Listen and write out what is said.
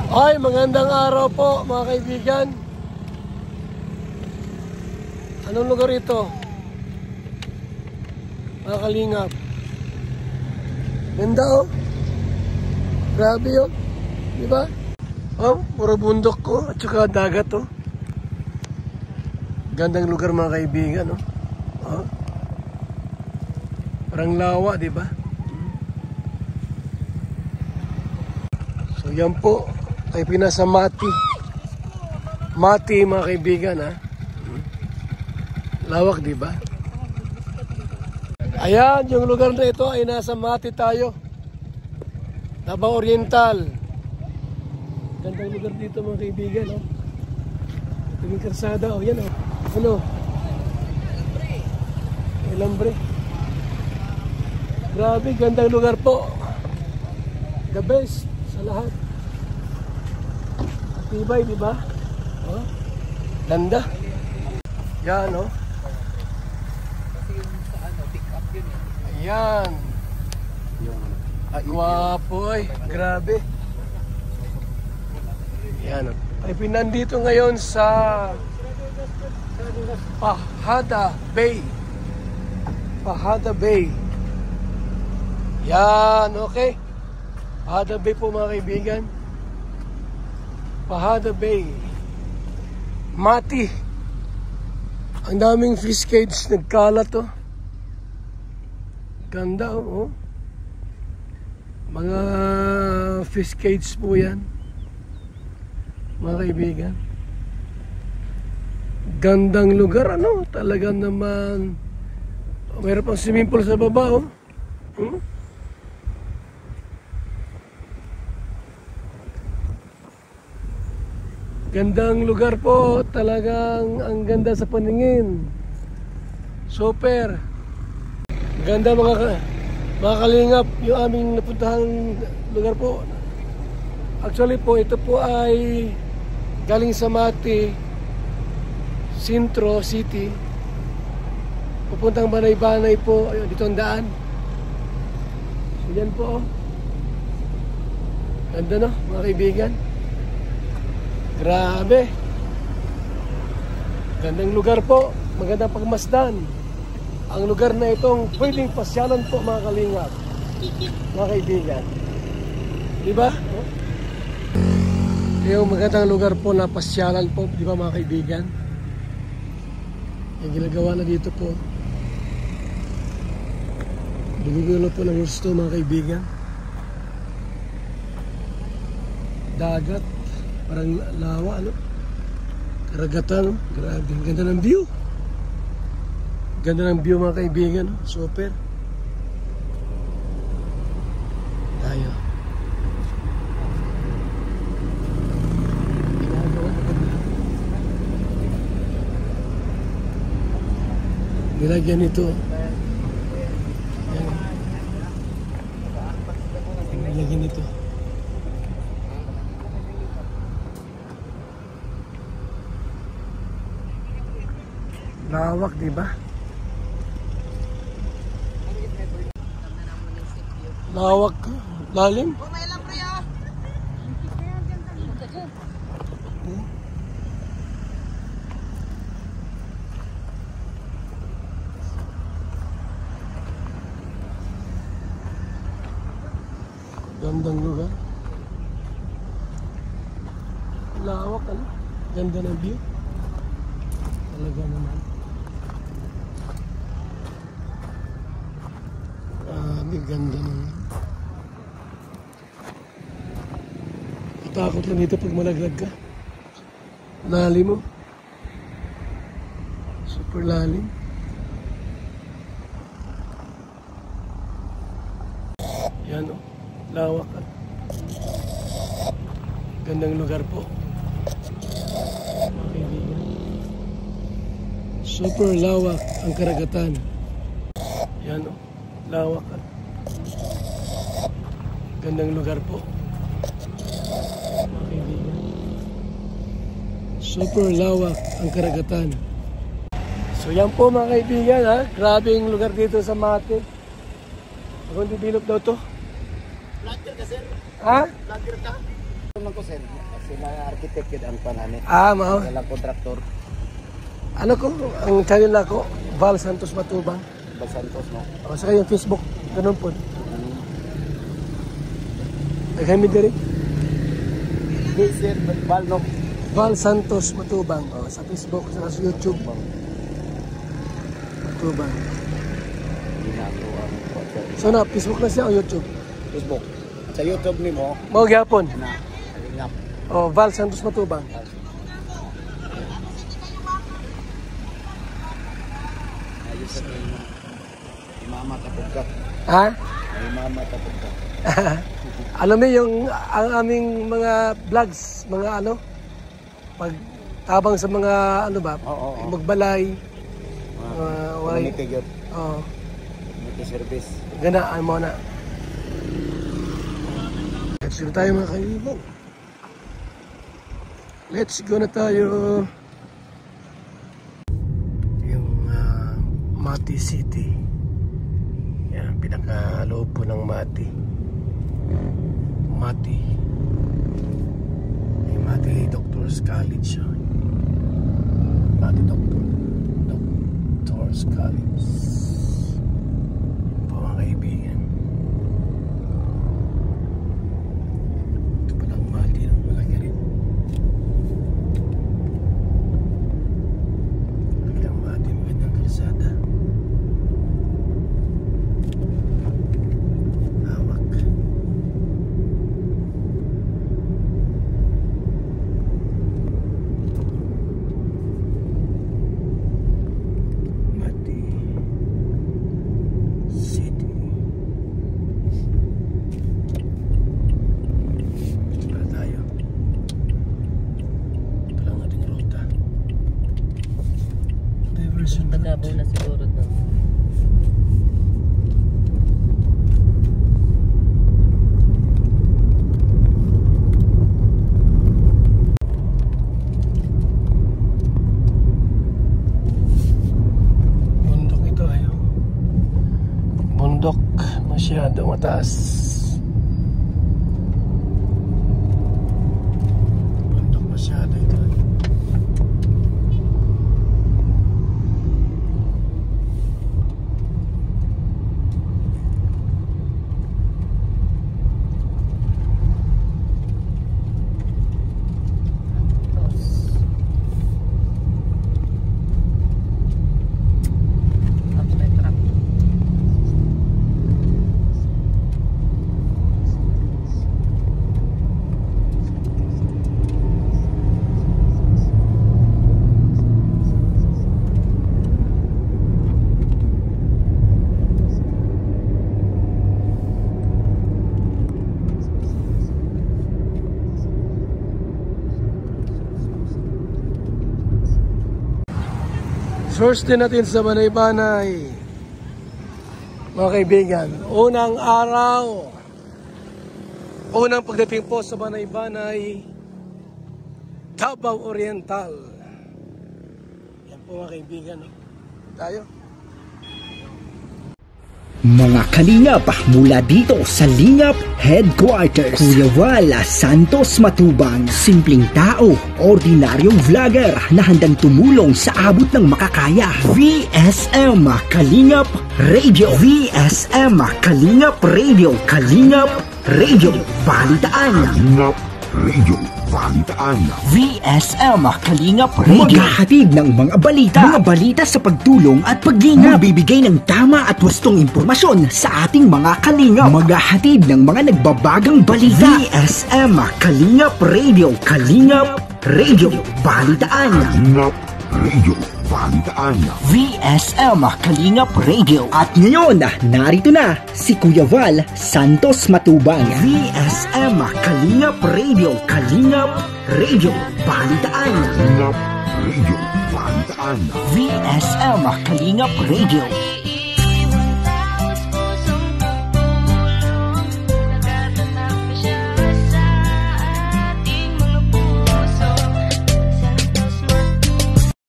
Ay, magandang araw po mga kaibigan. Anong lugar ito? Mga kalingap. Ganda oh. Grabe yun. Diba? Oh, puro bundok ko at saka dagat oh. Gandang lugar mga kaibigan oh. Oh. Parang lawa, diba? So yan po ay pinasa Mati. Mati mga kaibigan ha. Lawak diba? Ayan, yung lugar na ito ay nasa Mati tayo. Davao Oriental. Gandang lugar dito mga kaibigan oh. Tuming karsada oh, yan oh. Ano? Elambre. Grabe, gandang lugar po. The best sa lahat. Tibay, di ba? Oh. Ganda. Yan, oh. Kasi yung sa ano, pick up yun eh. Ayan. Gwapo, eh. Grabe. Yan, oh. Ay, pinandito ngayon sa Pahada Bay. Pahada Bay. Yan, okay. Pahada Bay po mga kaibigan. Pahada Bay. Mati. Ang daming fish cage nagkalat oh. Ganda oh. Mga fish cage po yan. Mga kaibigan. Gandang lugar ano. Talaga naman. Mayroon pang swimming pool sa baba oh. Gandang lugar po, talagang ang ganda sa paningin. Super. Ganda mga kalingap yung aming napuntahang lugar po. Actually po, ito po ay galing sa Mati, Sintro City. Pupuntang Banay-Banay po, ayun, dito ang daan. So yan po. Ganda no, mga kaibigan. Grabe. Gandang lugar po. Magandang pagmasdan. Ang lugar na itong pwedeng pasyalan po mga kalingap. Mga kaibigan. Diba? Yung magandang lugar po na pasyalan po. Diba mga kaibigan? Yung ginagawa na dito po. Bumugulo po ng gusto mga kaibigan. Dagat. Parang lawa, ano? Karagatan, grabe. Ang ganda ng view. Ganda ng view mga kaibigan, no? Super. Tayo. Nilagyan ito. Nilagyan ito. Lawak, di ba? Lawak, lalim. Gandang lugar. Lawak, ano? Ganda ng view. Talaga naman. Ganda naman. Matakot lang dito pag malaglag ka. Lalim mo. Super lalim. Yan o. Lawak. Gandang lugar po. Super lawak ang karagatan. Yan o. Lawak. Gandang lugar po. Super lawak ang karagatan. So yan po mga kaibigan ha. Grabe yung lugar dito sa Mati. Akong develop daw to. Vlogger ka sir? Ha? Vlogger ka? Naman ko sir, sila architect yun ang panani. Mao. Sila kontraktor. Ano ko, ang channel na ko, Val Santos Matubang. Val Santos, no? O, saka yung Facebook, ganun po. Kami din. Sir, Val, no? Val Santos Matubang. O, sa Facebook, sa YouTube. Matubang. So na, Facebook na siya o YouTube? Facebook. Sa YouTube ni mo. Mao gyapon. Na, alingap. O, Val Santos Matubang. Ayos sa mama tapos ka. Ha? Ay mama tapos ka. Alam mo yung ang aming mga vlogs, mga ano, pag tabang sa mga ano ba, magbalay, Community yun. oh, Community service. gana, ay mo na. Let's go na tayo mga kaibigan. Let's go na tayo. Yung Mati City. Yan, pinakaloob po ng Mati. Mati. Yung Mati Doctors College. Mati Doctors College. Po mga kaibigan. Ito palang Mati ng malaki rin. Magandang Mati, magandang kalsada. Pagkabo na siguro doon. Bundok ito ayo. Bundok masyado mataas. Bundok masyado ito. Source din natin sa Banay-Banay. Mga kaibigan, unang araw, unang pagdating po sa Banay-Banay, Davao Oriental. Yan po mga kaibigan. Tayo. Mga kalingap, mula dito sa Lingap Headquarters, Kuya Val Santos Matubang, simpleng tao, ordinaryong vlogger na handang tumulong sa abot ng makakaya. VSM Kalingap Radio, VSM Kalingap Radio, Kalingap Radio, Balitaan. Kalingap Radio, Balitaan. VSM Kalingap Radio, maghahatid ng mga balita sa pagtulong at paglingap, magbibigay ng tama at wastong impormasyon sa ating mga kalingap, maghahatid ng mga nagbabagang balita. VSM Kalingap Radio, Kalingap Radio, Balitaan. Kalingap Radio, Balitaan. VSM Kalingap Radio. At ngayon, narito na si Kuya Val Santos Matubang. VSM Kalingap Radio, Kalingap Radio, Balitaan. Kalingap Radio, Balitaan. VSM Kalingap Radio.